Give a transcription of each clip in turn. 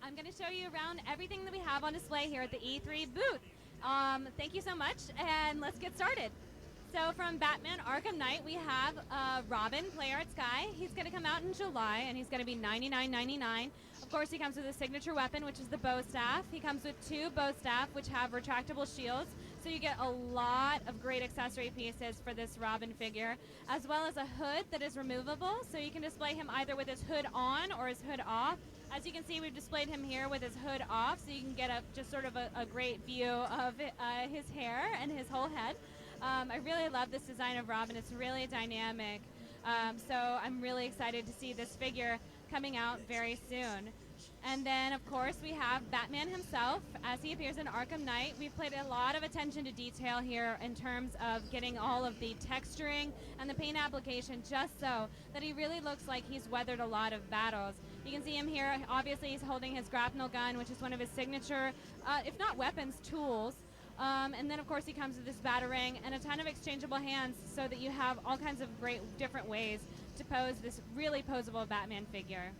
I'm going to show you around everything that we have on display here at the E3 booth. Thank you so much, and let's get started. So from Batman Arkham Knight, we have Robin, Play Arts Guy. He's going to come out in July, and he's going to be $99.99. Of course, he comes with a signature weapon, which is the bow staff. He comes with 2 bow staff, which have retractable shields. So you get a lot of great accessory pieces for this Robin figure, as well as a hood that is removable. So you can display him either with his hood on or his hood off. As you can see, we've displayed him here with his hood off, so you can get just sort of a great view of his hair and his whole head. I really love this design of Robin. It's really dynamic. So I'm really excited to see this figure coming out very soon. And then, of course, we have Batman himself as he appears in Arkham Knight. We've played a lot of attention to detail here in terms of getting all of the texturing and the paint application just so that he really looks like he's weathered a lot of battles. You can see him here. Obviously, he's holding his grapnel gun, which is one of his signature, if not weapons, tools. And then, of course, he comes with this batarang and a ton of exchangeable hands so that you have all kinds of great different ways to pose this really posable Batman figure.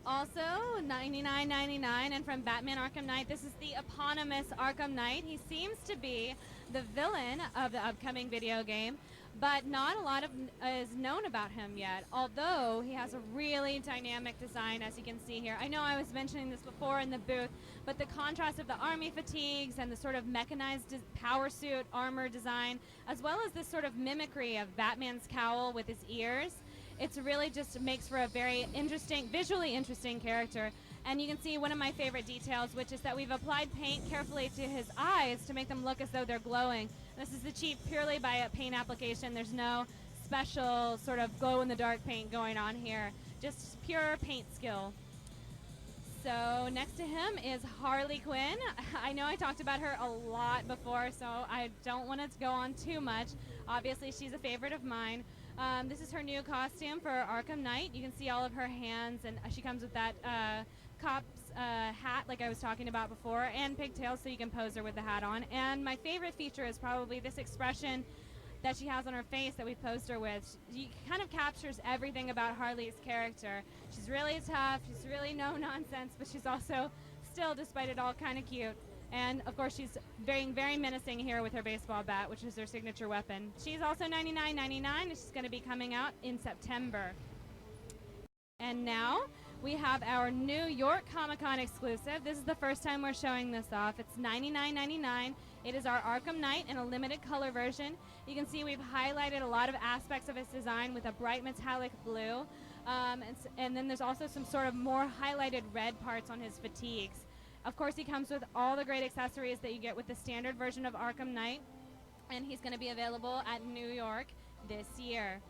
Also, $99.99, and from Batman Arkham Knight, this is the eponymous Arkham Knight. He seems to be the villain of the upcoming video game, but not a lot is known about him yet, although he has a really dynamic design, as you can see here. I know I was mentioning this before in the booth, but the contrast of the army fatigues and the sort of mechanized power suit armor design, as well as this sort of mimicry of Batman's cowl with his ears, it's really just makes for a very interesting, visually interesting character. And you can see one of my favorite details, which is that we've applied paint carefully to his eyes to make them look as though they're glowing. This is achieved purely by a paint application. There's no special sort of glow-in-the-dark paint going on here, just pure paint skill. So next to him is Harley Quinn. I know I talked about her a lot before, so I don't want to go on too much. Obviously, she's a favorite of mine. This is her new costume for Arkham Knight. You can see all of her hands, and she comes with that cop's hat like I was talking about before, and pigtails so you can pose her with the hat on. And my favorite feature is probably this expression that she has on her face that we posed her with. She kind of captures everything about Harley's character. She's really tough, she's really no nonsense, but she's also still, despite it all, kind of cute. And of course, she's very, very menacing here with her baseball bat, which is her signature weapon. She's also $99.99, and she's going to be coming out in September. And now we have our New York Comic-Con exclusive. This is the first time we're showing this off. It's $99.99. It is our Arkham Knight in a limited color version. You can see we've highlighted a lot of aspects of its design with a bright metallic blue. And then there's also some sort of more highlighted red parts on his fatigues. Of course, he comes with all the great accessories that you get with the standard version of Arkham Knight, and he's going to be available at New York this year.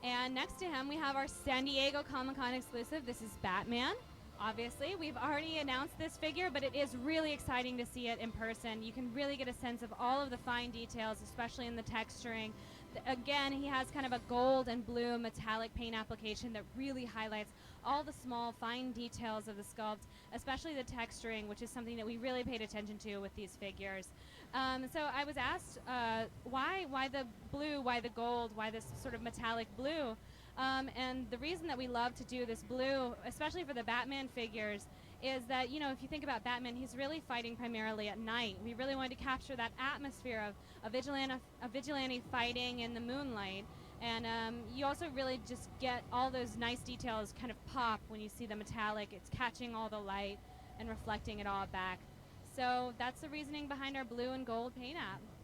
And next to him, we have our San Diego Comic-Con exclusive. This is Batman. Obviously, we've already announced this figure, but it is really exciting to see it in person. You can really get a sense of all of the fine details, especially in the texturing. Again, he has kind of a gold and blue metallic paint application that really highlights all the small, fine details of the sculpt, especially the texturing, which is something that we really paid attention to with these figures. So I was asked, why the blue, why the gold, why this sort of metallic blue? And the reason that we love to do this blue, especially for the Batman figures, is that, you know, if you think about Batman, he's really fighting primarily at night. We really wanted to capture that atmosphere of a vigilante fighting in the moonlight. And you also really just get all those nice details kind of pop when you see the metallic. It's catching all the light and reflecting it all back. So that's the reasoning behind our blue and gold paint app.